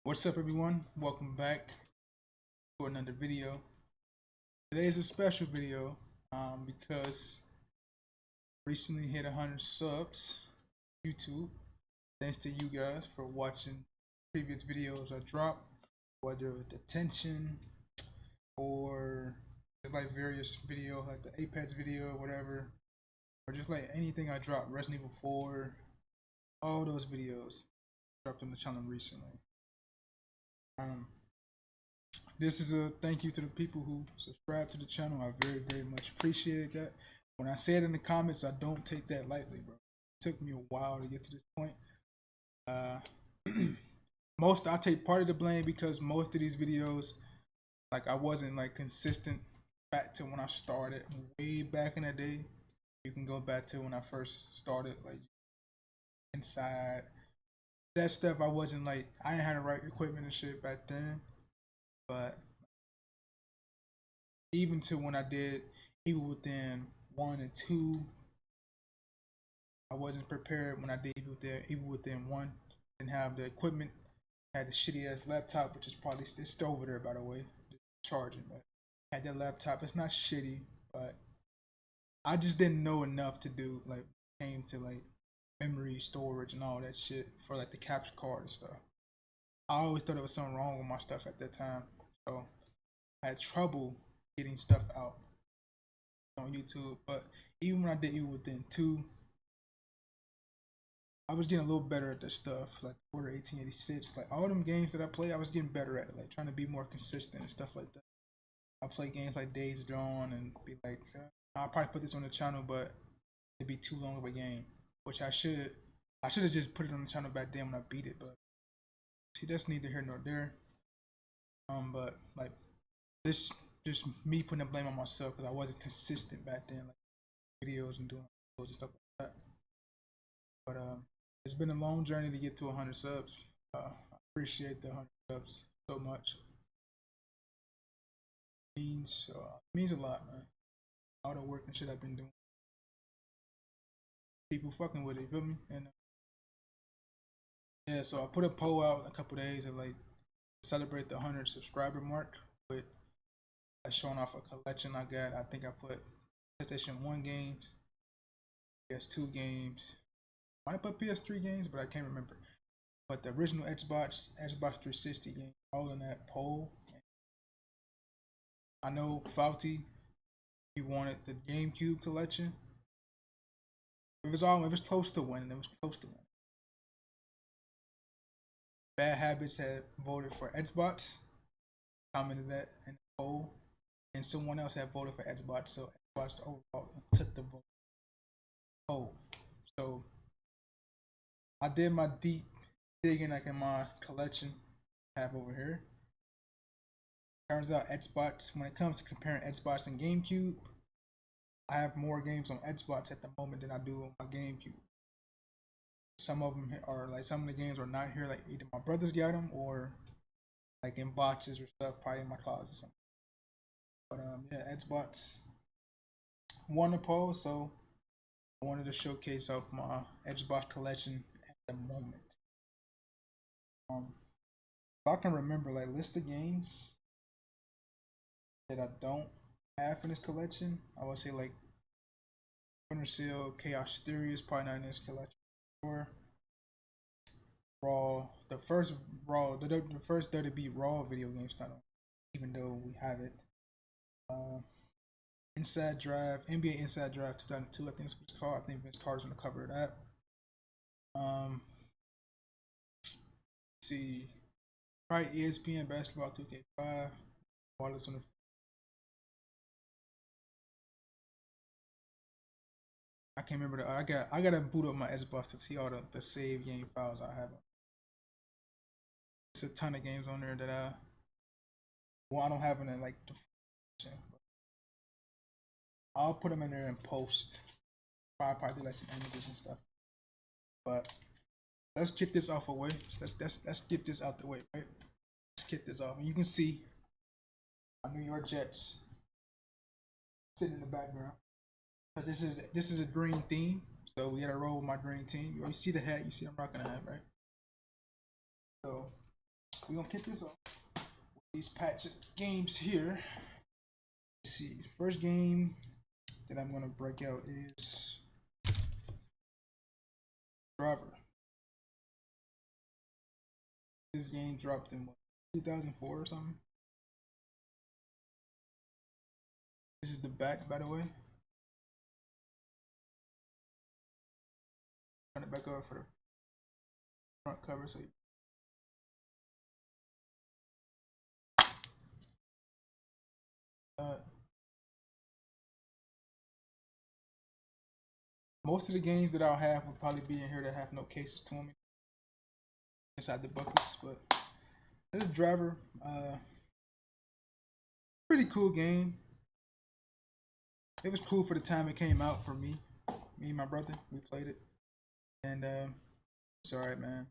What's up, everyone? Welcome back to another video. Today is a special video because recently hit 100 subs on YouTube. Thanks to you guys for watching previous videos I dropped, whether with detention or just like various videos like the Apex video or whatever, or just like anything I dropped, Resident Evil 4, all those videos dropped on the channel recently. This is a thank you to the people who subscribe to the channel. I very much appreciated that. When I say it in the comments, I don't take that lightly, bro. It took me a while to get to this point. I take part of the blame because most of these videos, like I wasn't like consistent back to when I started way back in the day. You can go back to when I first started, like inside that stuff. I wasn't like I didn't have the right equipment and shit back then. But even to when I did, even within 1 and 2, I wasn't prepared when I did even within 1. Didn't have the equipment. Had the shitty ass laptop, which is probably it's still over there by the way, charging. But had that laptop. It's not shitty, but I just didn't know enough to do like came to like memory storage and all that shit for like the capture card and stuff. I always thought there was something wrong with my stuff at that time, so I had trouble getting stuff out on YouTube. But even when I did even within 2, I was getting a little better at this stuff, like Order 1886, like all them games that I play, I was getting better at it, like trying to be more consistent and stuff like that. I play games like Days Gone and be like, I'll probably put this on the channel, but it'd be too long of a game, which I should have just put it on the channel back then when I beat it. But see, that's neither here nor there. But like this, just me putting the blame on myself because I wasn't consistent back then, like videos and doing videos and stuff like that. But it's been a long journey to get to 100 subs. I appreciate the 100 subs so much. It means a lot, man. All the work and shit I've been doing. People fucking with it, you feel me? And yeah, so I put a poll out in a couple days and like celebrate the 100 subscriber mark with showing off a collection I got. I think I put PlayStation 1 games, PS2 games, might put PS3 games, but I can't remember. But the original Xbox 360 game, all in that poll. I know Fauci, he wanted the GameCube collection. It was close to winning. It was close to winning. Bad Habits had voted for Xbox, commented that in the poll, and someone else had voted for Xbox, so Xbox overall took the vote. Oh, so I did my deep digging like in my collection I have over here. Turns out Xbox, when it comes to comparing Xbox and GameCube, I have more games on Xbox at the moment than I do on my GameCube. Some of them are like some of the games are not here, like either my brothers got them or like in boxes or stuff, probably in my closet or something. But yeah, Xbox won the poll, so I wanted to showcase off my Xbox collection at the moment. If I can remember, like list of games that I don't have in this collection, I would say like Splinter Cell, Chaos Theory is probably not in this collection. Or Raw, the first first WWE Raw video game's not on, even though we have it. Inside Drive, NBA Inside Drive 2002, I think it's what it's called. I think Vince Carter's on the cover of that. Let's see, probably ESPN Basketball 2K5. Wallace on the I can't remember I gotta boot up my Xbox to see all the save game files I have. It's a ton of games on there that I don't have in like the I'll put them in there and post. Probably do like some images and stuff. But let's get this off the way. Let's get this out the way, right? Let's get this off. And you can see my New York Jets sitting in the background. Because this is a green theme. So we gotta roll with my green team. You see the hat, you see I'm rocking the hat, right? So we're gonna kick this off with these patch games here. Let's see, the first game that I'm gonna break out is Driver. This game dropped in what, 2004 or something. This is the back, by the way. Turn it back over for the front cover so you most of the games that I'll have will probably be in here that have no cases to them inside the buckets, but this Driver, pretty cool game. It was cool for the time it came out for me. Me and my brother, we played it, and it's alright, man.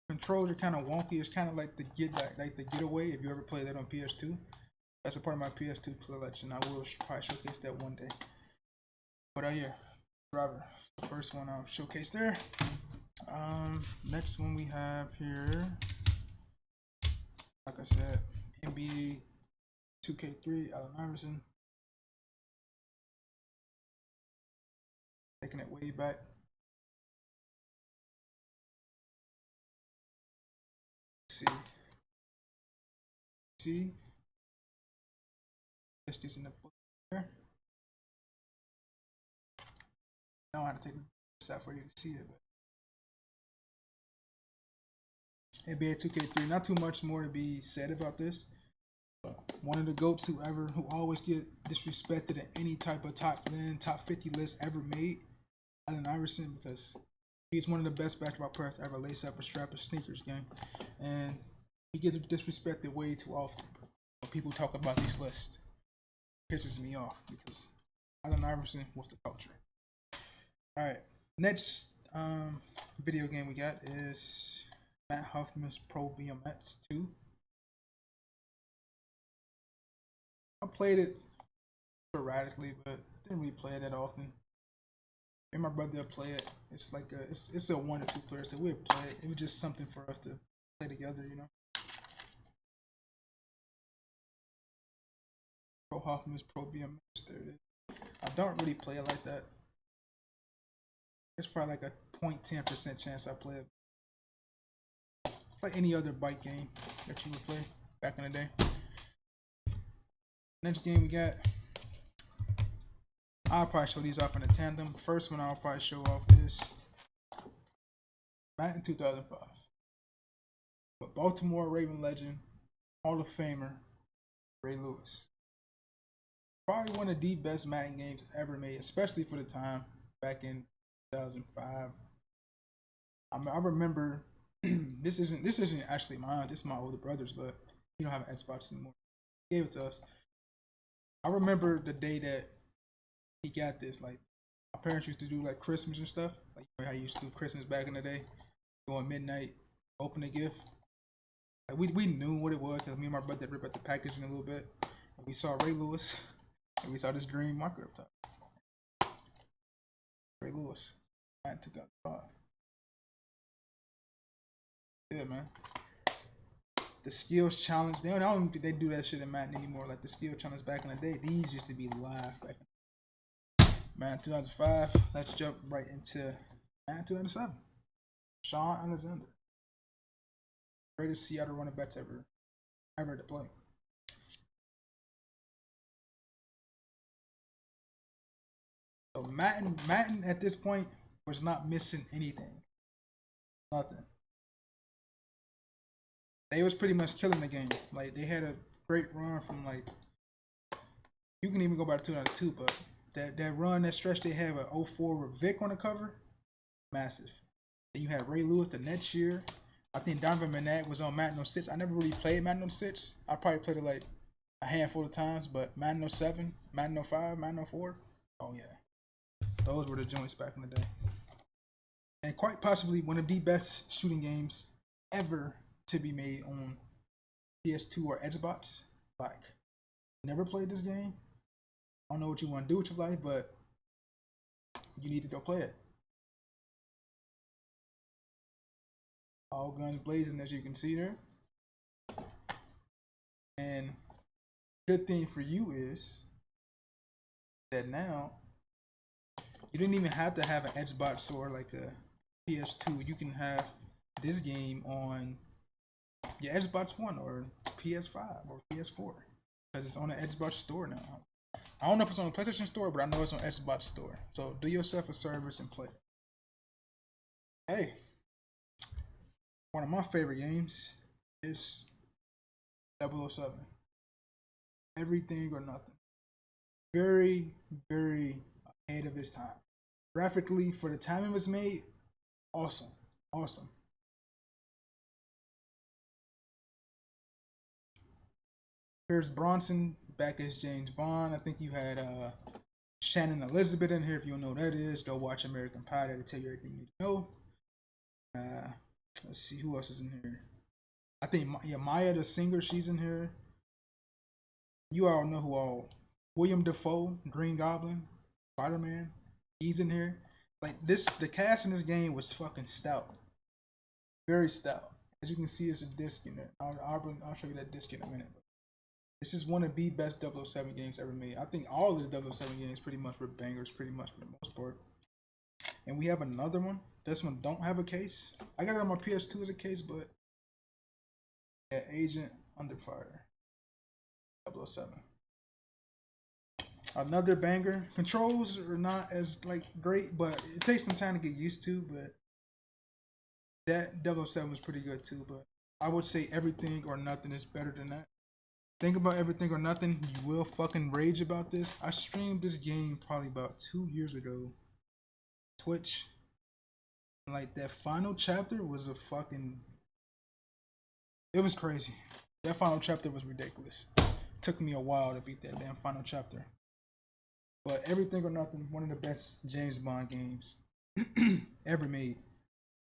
Controls are kind of wonky. It's kind of like the Getaway. If you ever played that on PS2, that's a part of my PS2 collection. I will probably showcase that one day. But yeah, Driver, the first one I'll showcase there. Next one we have here, like I said, NBA 2K3, Allen Iverson. Taking it way back. Let's see. It's just in the book there. I don't have to take this out for you to see it, but NBA 2K3, not too much more to be said about this. One of the GOATs who always get disrespected in any type of top 50 list ever made, Allen Iverson, because he's one of the best basketball players to ever lace up a strap of sneakers, gang. And he gets disrespected way too often. When people talk about these lists, it pisses me off because Allen Iverson was the culture. Alright, next video game we got is Matt Hoffman's Pro BMX 2. I played it sporadically, but didn't really play it that often. Me and my brother play it. It's like it's a 1 or 2 player, so we'd play it. It was just something for us to play together, you know. Pro Hoffman's Pro BMX. There it is. I don't really play it like that. It's probably like a 0.10% chance I play it. It's like any other bike game that you would play back in the day. Next game we got, I'll probably show these off in a tandem. First one I'll probably show off is Madden 2005. But Baltimore Raven legend, Hall of Famer, Ray Lewis. Probably one of the best Madden games ever made, especially for the time back in 2005. I remember this isn't actually mine. This is my older brother's, but he don't have an Xbox anymore. He gave it to us. I remember the day that he got this. Like, my parents used to do like Christmas and stuff. Like, you know how you used to do Christmas back in the day, go on midnight, open a gift. Like, we knew what it was because me and my brother ripped out the packaging a little bit. And we saw Ray Lewis, and we saw this green marker up top. Ray Lewis, 2005. Yeah, man. The skills challenge, I don't think they do that shit in Madden anymore. Like the skill challenge back in the day, these used to be live back in Madden 2005. Let's jump right into Madden 2007. Shaun Alexander, greatest Seattle running backs ever to play. So Madden at this point was not missing anything. Nothing. They was pretty much killing the game. Like, they had a great run from, like, you can even go back to 2002, but that run, that stretch they had with 04 with Vic on the cover, massive. Then you had Ray Lewis the next year. I think Donovan McNabb was on Madden 06. I never really played Madden 06. I probably played it like a handful of times, but Madden 07, Madden 05, Madden 04, oh yeah. Those were the joints back in the day. And quite possibly one of the best shooting games ever to be made on PS2 or Xbox. Like, never played this game. I don't know what you want to do with your life, but you need to go play it. All guns blazing, as you can see there. And good thing for you is that now you didn't even have to have an Xbox or like a PS2. You can have this game on your Xbox One or PS5 or PS4 because it's on the Xbox Store now. I don't know if it's on the PlayStation Store, but I know it's on Xbox Store. So do yourself a service and play. Hey, one of my favorite games is 007. Everything or nothing. Very, very ahead of its time. Graphically, for the time it was made, awesome. Awesome. Here's Bronson back as James Bond. I think you had Shannon Elizabeth in here. If you don't know who that is, go watch American Pie. That'll tell you everything you need to know. Let's see who else is in here. I think Maya the singer, she's in here. You all know who all. William Dafoe, Green Goblin, Spider Man, he's in here. Like this, the cast in this game was fucking stout, very stout. As you can see, there's a disc in there. I'll show you that disc in a minute. This is one of the best 007 games ever made. I think all of the 007 games pretty much were bangers, pretty much for the most part. And we have another one. This one don't have a case. I got it on my PS2 as a case, but yeah, Agent Under Fire, 007. Another banger. Controls are not as like great, but it takes some time to get used to. But that 007 was pretty good too. But I would say Everything or Nothing is better than that. Think about Everything or Nothing. You will fucking rage about this. I streamed this game probably about 2 years ago. Twitch. Like that final chapter was a fucking. It was crazy. That final chapter was ridiculous. It took me a while to beat that damn final chapter. But Everything or Nothing, one of the best James Bond games ever made.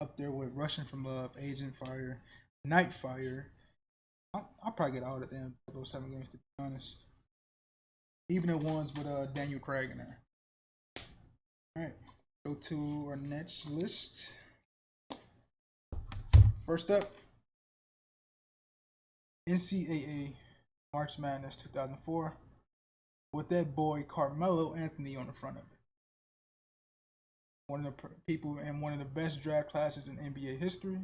Up there with Rushing from Love, Agent Fire, Nightfire. I'll probably get all the damn 007 games to be honest. Even the ones with Daniel Craig in there. Alright, go to our next list. First up, NCAA March Madness 2004 with that boy Carmelo Anthony on the front of it. One of the people in one of the best draft classes in NBA history.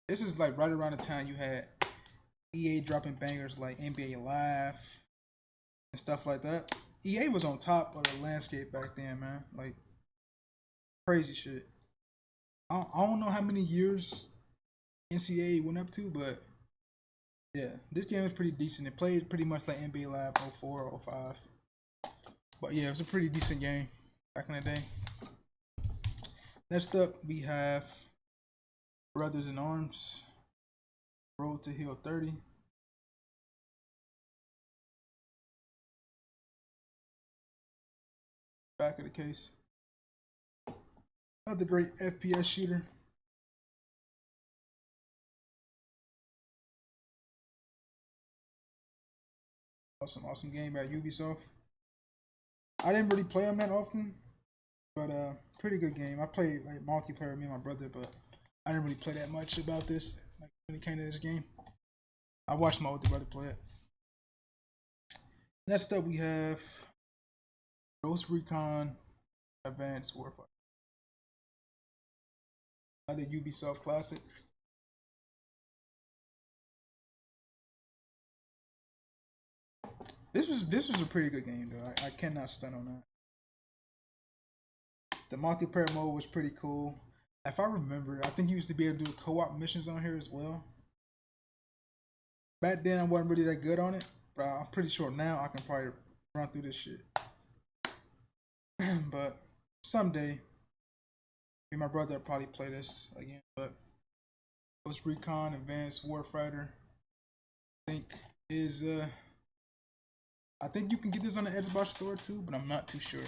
This is like right around the time you had EA dropping bangers like NBA Live and stuff like that. EA was on top of the landscape back then, man. Like crazy shit. I don't know how many years NCAA went up to, but yeah, this game was pretty decent. It played pretty much like NBA Live 04, 05. But yeah, it was a pretty decent game back in the day. Next up, we have Brothers in Arms, Road to Hill 30. Back of the case. Another great FPS shooter. Awesome game by Ubisoft. I didn't really play them that often, but pretty good game. I played like multiplayer with me and my brother, but I didn't really play that much about this. Like when it came to this game, I watched my older brother play it. Next up, we have Ghost Recon Advanced Warfighter. Another Ubisoft classic. This was a pretty good game though. I cannot stun on that. The multiplayer mode was pretty cool. If I remember, I think you used to be able to do co-op missions on here as well. Back then I wasn't really that good on it, but I'm pretty sure now I can probably run through this shit. But someday, me and my brother will probably play this again. But Ghost Recon Advanced Warfighter, I think is I think you can get this on the Xbox store too, but I'm not too sure.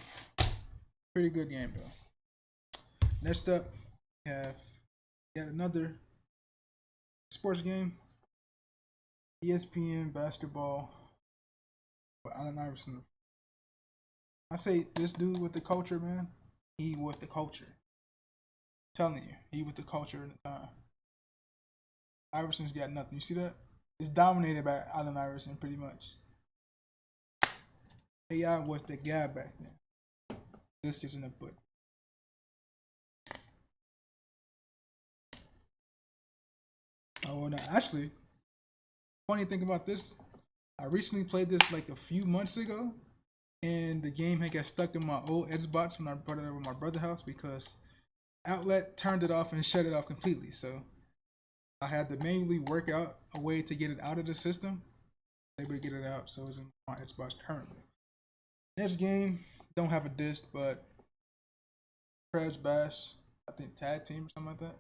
Pretty good game though. Next up, we have yet another sports game. ESPN basketball. But Allen Iverson. I say this dude with the culture, man. He was the culture. I'm telling you, he was the culture in the time. Iverson's got nothing. You see that? It's dominated by Allen Iverson pretty much. AI was the guy back then. This is in the book. Oh no, actually, funny thing about this, I recently played this like a few months ago, and the game had got stuck in my old Xbox when I brought it over to my brother's house because Outlet turned it off and shut it off completely. So I had to manually work out a way to get it out of the system. Able to get it out, so it's in my Xbox currently. Next game, don't have a disc, but Crash Bash, I think Tag Team or something like that.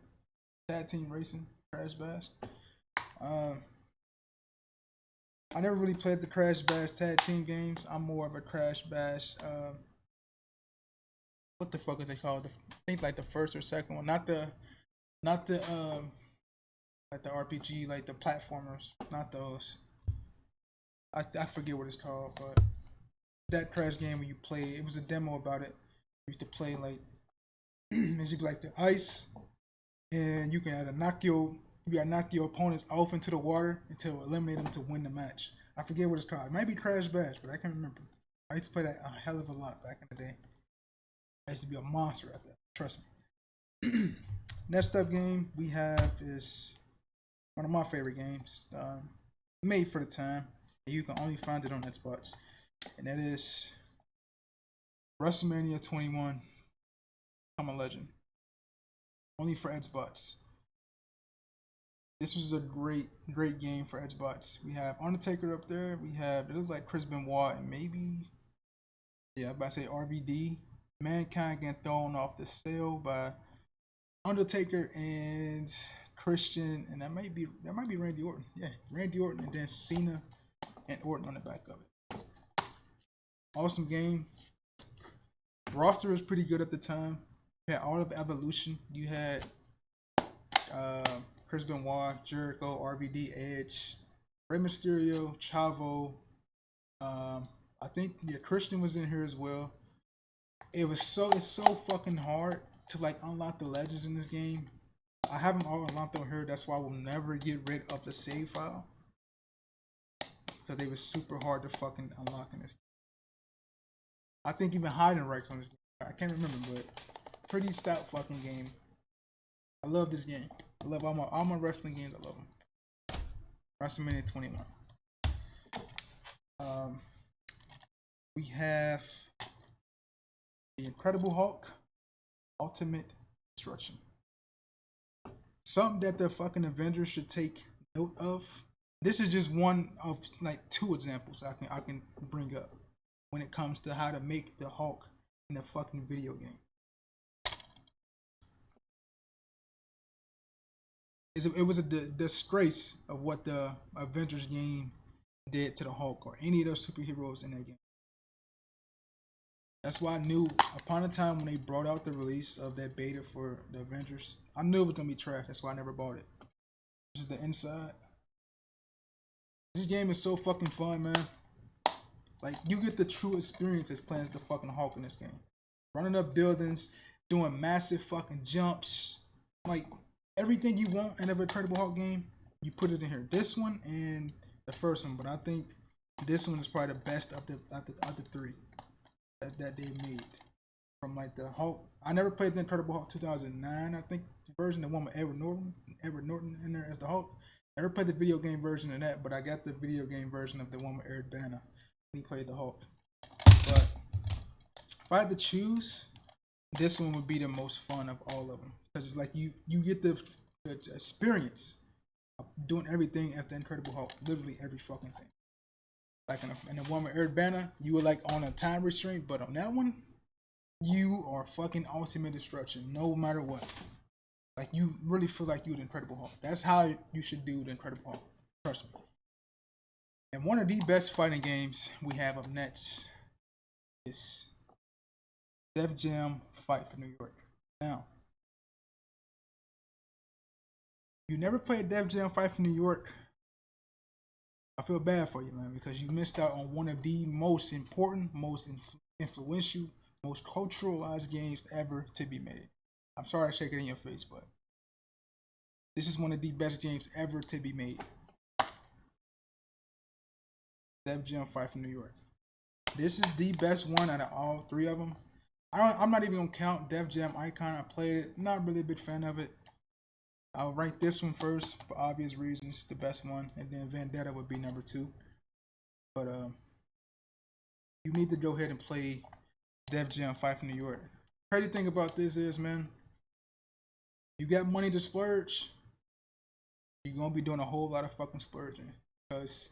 Tag Team Racing, Crash Bash. I never really played the Crash Bash Tag Team games. I'm more of a Crash Bash. What the fuck is it called? I think like the first or second one, not the like the RPG, like the platformers, not those. I forget what it's called, but that Crash game when you play, it was a demo about it. You used to play like as you like the ice, and you can either knock your opponents off into the water until eliminate them to win the match. I forget what it's called. It might be Crash Bash, but I can't remember. I used to play that a hell of a lot back in the day. I used to be a monster at that. Trust me. Next up game we have is one of my favorite games, made for the time. You can only find it on Xbox, and that is WrestleMania 21. I'm a legend. Only for Xbox. This was a great game for Xbox. We have Undertaker up there. We have, it looks like Chris Benoit and maybe, yeah, I'm about to say RVD. Mankind getting thrown off the sail by Undertaker and Christian, and that might be Randy Orton. Yeah, Randy Orton, and then Cena and Orton on the back of it. Awesome game. Roster was pretty good at the time. You had all of Evolution. You had Chris Benoit, Jericho, RVD, Edge, Rey Mysterio, Chavo. I think Christian was in here as well. It's so fucking hard to like unlock the legends in this game. I have them all unlocked on here. That's why I will never get rid of the save file, because they were super hard to fucking unlock in this game. I think even hiding right on this game. I can't remember, but pretty stout fucking game. I love this game. I love all my wrestling games. I love them. WrestleMania 21. We have the Incredible Hulk, Ultimate Destruction. Something that the fucking Avengers should take note of. This is just one of like 2 examples I can bring up when it comes to how to make the Hulk in a fucking video game. It was a disgrace of what the Avengers game did to the Hulk or any of those superheroes in that game. That's why I knew upon the time when they brought out the release of that beta for the Avengers, I knew it was gonna be trash. That's why I never bought it. This is the inside. This game is so fucking fun, man. Like, you get the true experience as playing as the fucking Hulk in this game. Running up buildings, doing massive fucking jumps. Like, everything you want in an Incredible Hulk game, you put it in here. This one and the first one, but I think this one is probably the best of the 3 that they made. From like the Hulk, I never played the Incredible Hulk 2009, I think, version, the one with Edward Norton in there as the Hulk. I never played the video game version of that, but I got the video game version of the one with Eric Bana when he played the Hulk. But if I had to choose, this one would be the most fun of all of them, because it's like you get the experience of doing everything as the Incredible Hulk, literally every fucking thing. Like in the one with Eric Bana, you were like on a time restraint, but on that one, you are fucking ultimate destruction, no matter what. Like, you really feel like you're the Incredible Hulk. That's how you should do the Incredible Hulk. Trust me. And one of the best fighting games we have up next is Def Jam Fight for New York. Now, you never played Def Jam Fight for New York, I feel bad for you, man, because you missed out on one of the most important, most influential, most culturalized games ever to be made. I'm sorry to shake it in your face, but This is one of the best games ever to be made. Def Jam Fight from New York. This is the best one out of all three of them. I'm not even gonna count Def Jam Icon. I played it. Not really a big fan of it. I'll rank this one first for obvious reasons, the best one, and then Vendetta would be number 2. But you need to go ahead and play Def Jam Fight from New York. Crazy thing about this is, man, you got money to splurge, you're gonna be doing a whole lot of fucking splurging. Because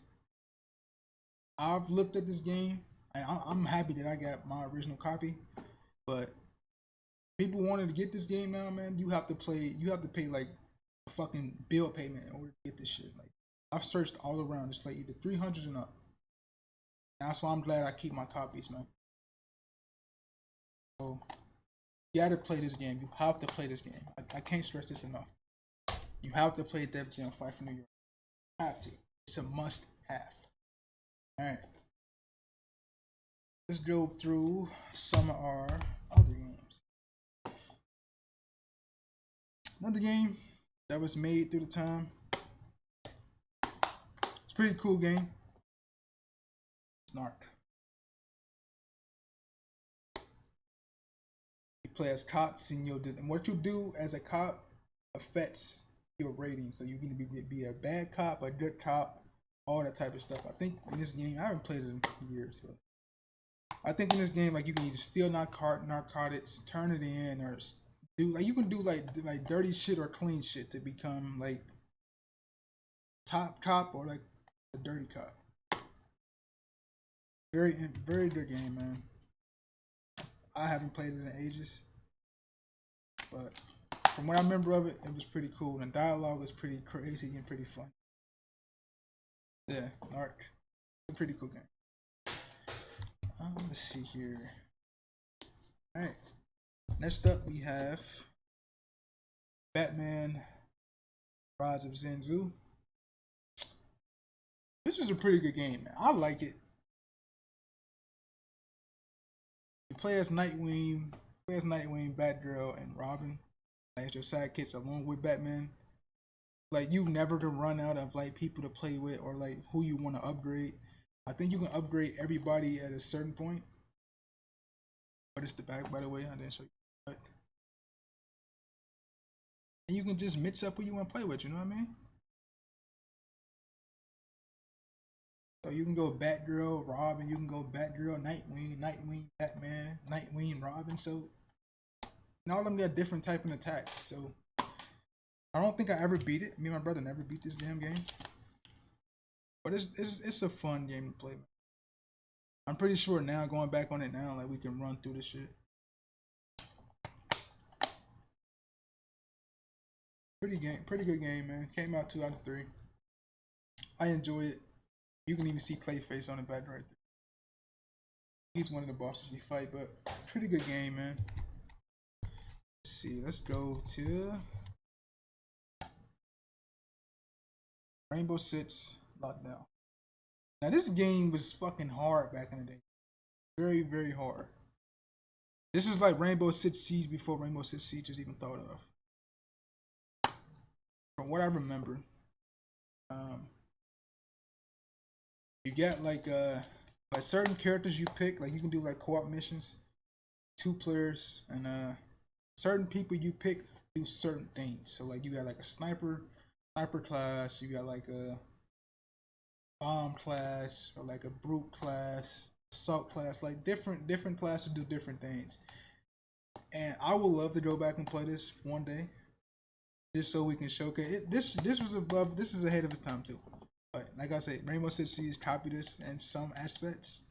I've looked at this game, and I'm happy that I got my original copy. But people wanted to get this game now, man. You have to pay like a fucking bill payment in order to get this shit. Like, I've searched all around. It's like either 300 and up. And that's why I'm glad I keep my copies, man. So you gotta play this game. You have to play this game. I can't stress this enough. You have to play Def Jam Fight for New York. You have to. It's a must have. Alright. Let's go through some of our other games. Another game that was made through the time. It's a pretty cool game. Snark. You play as cops, and what you do as a cop affects your rating. So you can be a bad cop, a good cop, all that type of stuff. I think in this game, I haven't played it in years, but I think in this game, like, you can either steal narcotics, turn it in, or do like you can do like dirty shit or clean shit to become like top cop or like a dirty cop. Very good game, man. I haven't played it in ages, but from what I remember of it, it was pretty cool. And the dialogue was pretty crazy and pretty fun. Yeah, Narc. It's a pretty cool game. Let's see here. Alright. Next up, we have Batman Rise of Zenzu. This is a pretty good game, man. I like it. You play as Nightwing, Batgirl, and Robin as your sidekicks along with Batman. Like, you never to run out of like people to play with or like who you want to upgrade. I think you can upgrade everybody at a certain point. But it's the back, by the way. I didn't show you. But and you can just mix up who you want to play with. You know what I mean? So you can go Batgirl, Robin. You can go Batgirl, Nightwing, Batman, Nightwing, Robin. So and all of them got different type of attacks. So I don't think I ever beat it. Me and my brother never beat this damn game. But it's a fun game to play. I'm pretty sure now, going back on it now, like, we can run through this shit. Pretty good game, man. Came out 2003. I enjoy it. You can even see Clayface on the back right there. He's one of the bosses you fight, but pretty good game, man. Let's see. Let's go to Rainbow Six Lockdown. Now, this game was fucking hard back in the day. Very, very hard. This was like Rainbow Six Siege before Rainbow Six Siege was even thought of. From what I remember, you get like certain characters you pick. Like, you can do like co-op missions, 2 players, and certain people you pick do certain things. So like, you got like a sniper class. You got like a bomb class or like a brute class, assault class. Like, different classes do different things. And I would love to go back and play this one day, just so we can showcase it. This is ahead of its time too. But like I said, Rainbow Six Siege copied this in some aspects,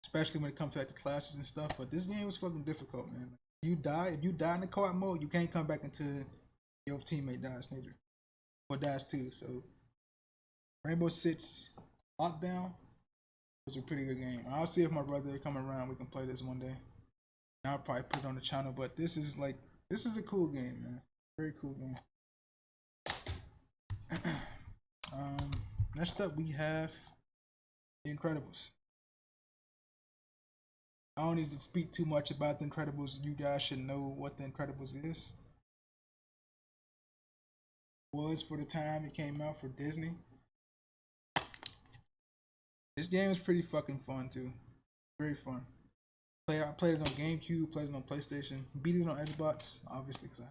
especially when it comes to like the classes and stuff. But this game was fucking difficult, man. If you die in the co-op mode, you can't come back until your teammate dies neither, or dies too. So Rainbow Six Lockdown was a pretty good game. I'll see if my brother come around, we can play this one day. And I'll probably put it on the channel. But this is a cool game, man. Very cool game. Next up, we have The Incredibles. I don't need to speak too much about The Incredibles. You guys should know what The Incredibles is. was for the time it came out for Disney. This game is pretty fucking fun too. Very fun. I played it on GameCube, played it on PlayStation, beat it on Xbox, obviously, because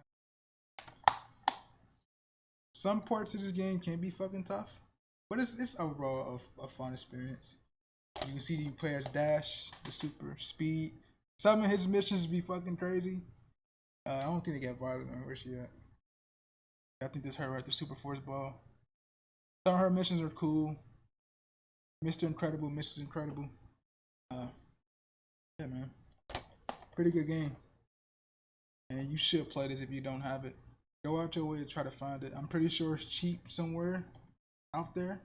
some parts of this game can be fucking tough, but it's overall a fun experience. You can see you play as Dash, the super speed. Some of his missions be fucking crazy. I don't think they get violent. Where's she at? I think this her right, the Super Force Ball. Some of her missions are cool. Mr. Incredible, Mrs. Incredible. Yeah, man. Pretty good game. And you should play this if you don't have it. Go out your way to try to find it. I'm pretty sure it's cheap somewhere out there.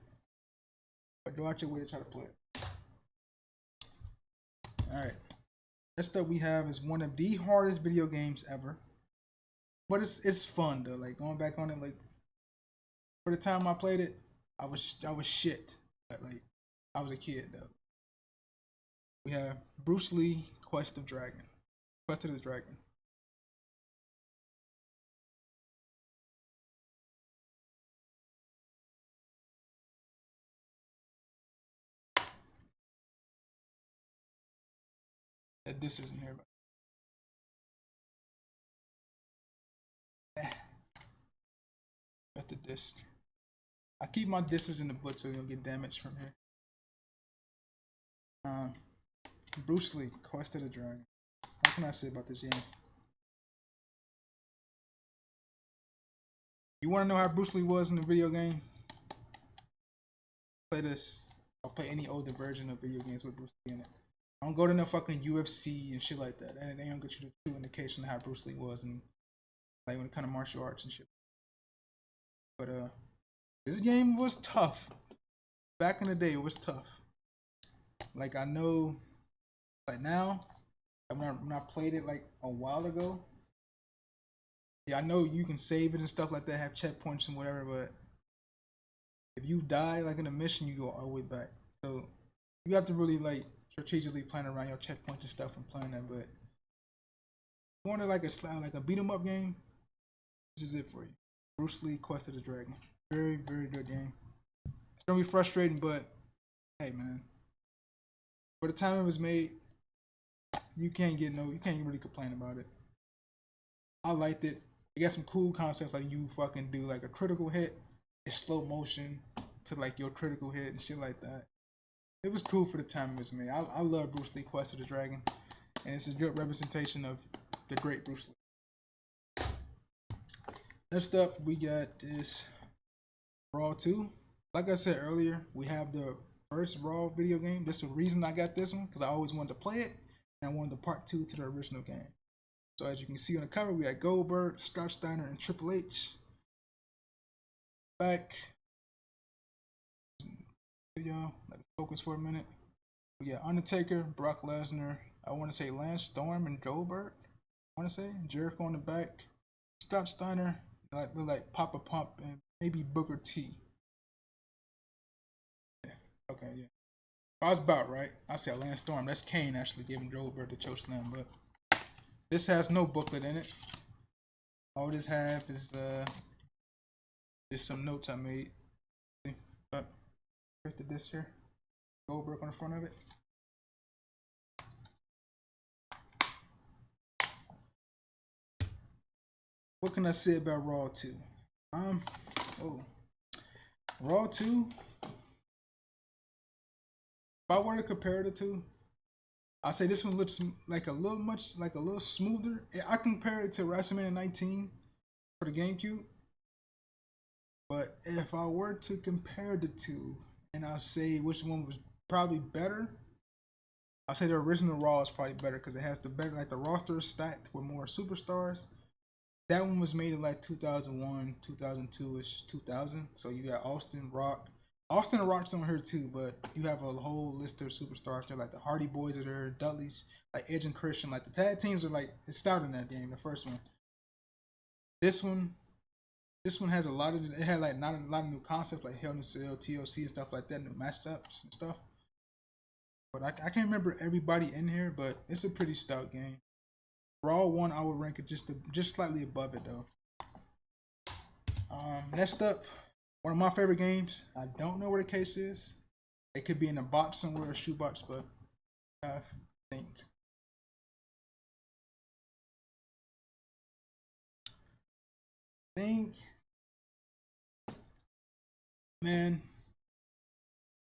But go out your way to try to play it. Alright. Next up we have is one of the hardest video games ever. But it's fun though. Like going back on it, like for the time I played it, I was shit. But like I was a kid though. We have Bruce Lee, Quest of the Dragon. This isn't here, but that's the disc. I keep my discs in the book so you don't get damaged from here. Bruce Lee, Quest of the Dragon. What can I say about this game? You want to know how Bruce Lee was in the video game? Play this. I'll play any older version of video games with Bruce Lee in it. I don't go to no fucking UFC and shit like that. And they don't get you the true indication of how Bruce Lee was and like when it kind of martial arts and shit. But this game was tough. Back in the day, it was tough. Like I know, like now, when I played it like a while ago. Yeah, I know you can save it and stuff like that, have checkpoints and whatever, but if you die like in a mission, you go all the way back. So you have to really like strategically plan around your checkpoints and stuff and plan that. But if you want to like a beat 'em up game, this is it for you. Bruce Lee, Quest of the Dragon. Very, very good game. It's gonna be frustrating, but hey man. For the time it was made, you can't really complain about it. I liked it. It got some cool concepts like you fucking do like a critical hit, it's slow motion to like your critical hit and shit like that. It was cool for the time it was made. I love Bruce Lee, Quest of the Dragon, and it's a good representation of the great Bruce Lee. Next up, we got this Raw 2. Like I said earlier, we have the first Raw video game. This is the reason I got this one, because I always wanted to play it, and I wanted the part 2 to the original game. So as you can see on the cover, we got Goldberg, Scott Steiner, and Triple H. Back. Y'all, let it focus for a minute. We got Undertaker, Brock Lesnar, I want to say Lance Storm and Goldberg. I want to say Jericho on the back. Scott Steiner, like Papa Pump, and maybe Booker T. Yeah. Okay, yeah. I was about right. I said Lance Storm. That's Kane actually giving Goldberg the chokeslam, but this has no booklet in it. All this have is just some notes I made. But here's the disc here. Goldberg on the front of it. What can I say about Raw 2? Raw 2. If I were to compare the two, I say this one looks like a little smoother. I compare it to WrestleMania 19 for the GameCube. But if I were to compare the two, and I'll say which one was probably better, I'll say the original Raw is probably better because it has the better, like the roster is stacked with more superstars. That one was made in like 2001, 2002-ish, 2000. So you got Austin, Rock. Austin and Rock's on here too, but you have a whole list of superstars there, like the Hardy Boys are there, Dudley's, like Edge and Christian. Like the tag teams are like, it started in that game, the first one. This one has a lot of, it had like not a lot of new concepts like Hell in a Cell, TLC and stuff like that, new matchups and stuff. But I can't remember everybody in here, but it's a pretty stout game. Raw 1, I would rank it just slightly above it though. Next up, one of my favorite games. I don't know where the case is. It could be in a box somewhere, a shoe box, but I think. Man,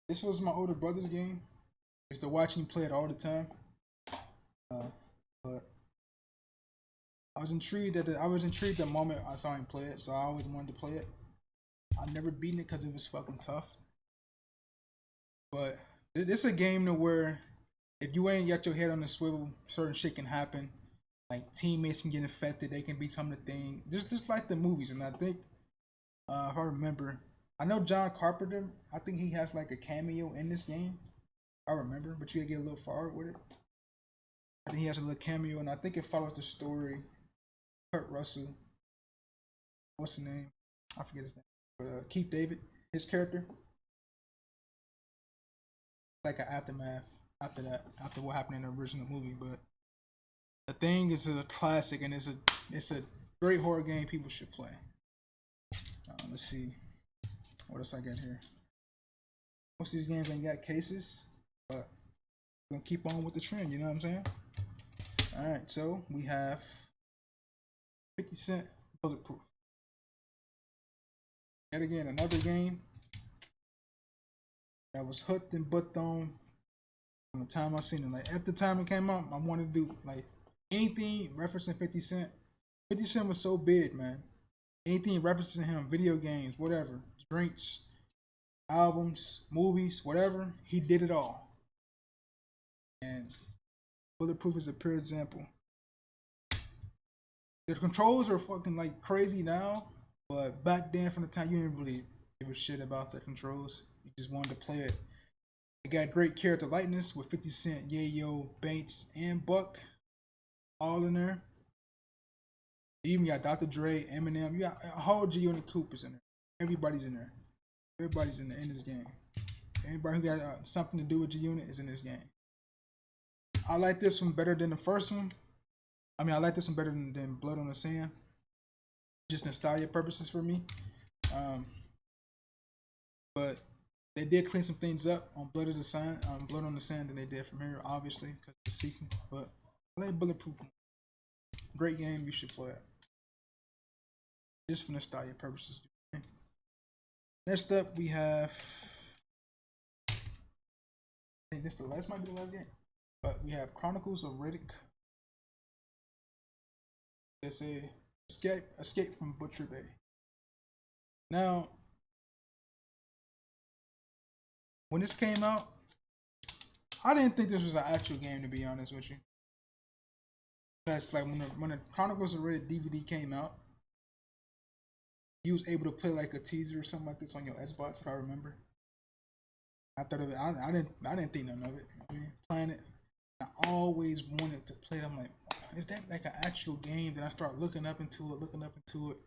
this was my older brother's game. I used to watch him play it all the time. But I was intrigued the moment I saw him play it, so I always wanted to play it. I never beaten it because it was fucking tough. But it's a game to where if you ain't got your head on the swivel, certain shit can happen. Like teammates can get infected, they can become the thing. Just like the movies, and I think if I remember, I know John Carpenter. I think he has like a cameo in this game. I remember, but you gotta get a little forward with it. I think he has a little cameo, and I think it follows the story. Kurt Russell, what's his name? I forget his name. But Keith David, his character, like an aftermath after that, after what happened in the original movie. But the thing is a classic, and it's a great horror game people should play. Let's see what else I got here. Most of these games ain't got cases, but we're gonna keep on with the trend. You know what I'm saying? All right, so we have 50 Cent Bulletproof. Yet again, another game that was hooked and booked on from the time I seen it. Like at the time it came out, I wanted to do like anything referencing 50 Cent. 50 Cent was so big, man. Anything referencing him, video games, whatever, drinks, albums, movies, whatever, he did it all. And Bulletproof is a pure example. The controls are fucking like crazy now, but back then, from the time you didn't really give a shit about the controls, you just wanted to play it. It got great character likeness with 50 Cent, Yayo, Banks, and Buck all in there. You even got Dr. Dre, Eminem. You got a whole G Unit Coopers in there. Everybody's in there. Everybody's in this game. Everybody who got something to do with G Unit is in this game. I like this one better than the first one. I mean, I like this one better than Blood on the Sand. Just nostalgia purposes for me. But they did clean some things up on Blood of the Sand, Blood on the Sand than they did from here, obviously, because it's a sequel. But I like Bulletproof. Great game, you should play it. Just for nostalgia purposes. Next up, we have. I think this might be the last game. But we have Chronicles of Riddick. It's a escape from Butcher Bay. Now, when this came out, I didn't think this was an actual game, to be honest with you. That's like when the Chronicles of Riddick DVD came out, you was able to play like a teaser or something like this on your Xbox, if I remember. I thought of it. I didn't think none of it. I mean, playing it, I always wanted to play it. I'm like, is that like an actual game? Then I start looking up into it,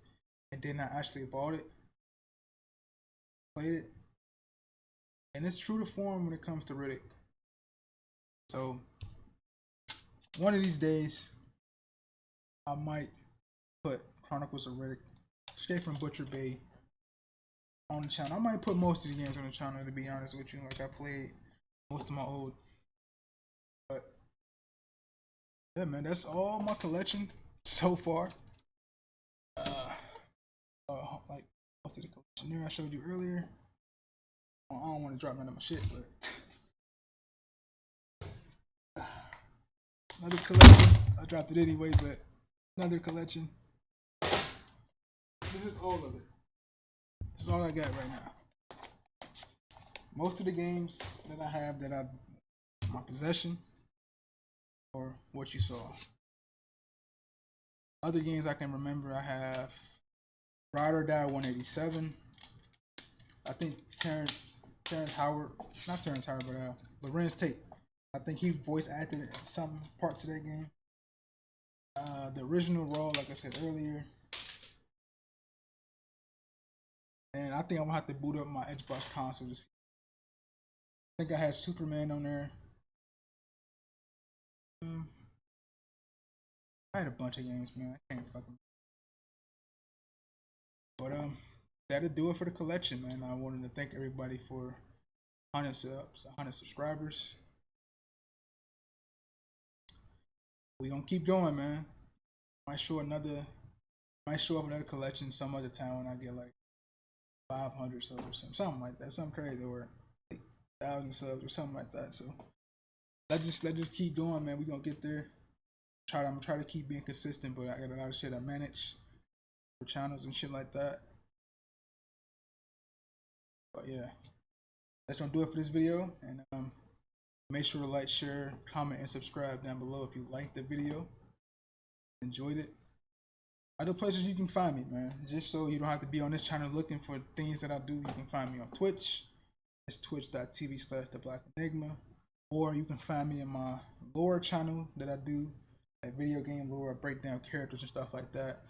and then I actually bought it, played it, and it's true to form when it comes to Riddick. So one of these days, I might put Chronicles of Riddick, Escape from Butcher Bay on the channel. I might put most of the games on the channel, to be honest with you. Like I played most of my old. But yeah, man, that's all my collection so far. Like most of the collection there I showed you earlier. I don't want to drop none of my shit, but another collection. I dropped it anyway, but another collection. This is all of it. This is all I got right now. Most of the games that I have that I my possession or what you saw. Other games I can remember, I have Ride or Die 187. I think Terrence Howard, not Terrence Howard, but Lorenz Tate. I think he voice acted some parts of that game. The original Raw, like I said earlier. And I think I'm gonna have to boot up my Xbox console to see. I think I had Superman on there. I had a bunch of games, man. I can't fucking. But that'll do it for the collection, man. I wanted to thank everybody for 100 subs, 100 subscribers. We gonna keep going, man. Might show up another collection some other time when I get like 500 subs or something like that, something crazy, or like 1,000 subs or something like that. So let's just keep doing, man. We gonna get there. I'm gonna try to keep being consistent, but I got a lot of shit I manage for channels and shit like that. But yeah, that's gonna do it for this video, and make sure to like, share, comment, and subscribe down below if you liked the video, enjoyed it. Other places you can find me, man. Just so you don't have to be on this channel looking for things that I do, you can find me on Twitch. It's twitch.tv/TheBlackEnigma. Or you can find me in my lore channel that I do, like video game lore, break down characters and stuff like that.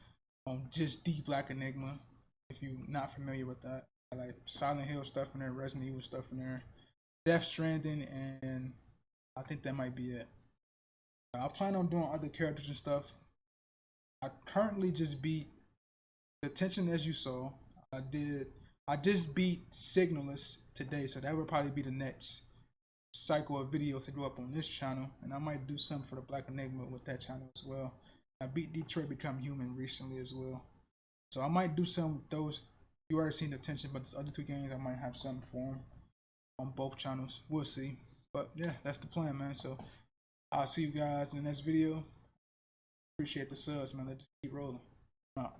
Just The Black Enigma, if you're not familiar with that. I like Silent Hill stuff in there, Resident Evil stuff in there, Death Stranding, and I think that might be it. I plan on doing other characters and stuff. I currently just beat Detention, as you saw. I just beat Signalis today, so that would probably be the next cycle of videos to go up on this channel, and I might do something for the Black Enigma with that channel as well. I beat Detroit Become Human recently as well, so I might do some with those. You already seen Detention, but those other two games I might have something for them on both channels. We'll see, but yeah, that's the plan, man. So I'll see you guys in the next video. Appreciate the subs, man. Let's just keep rolling. Out.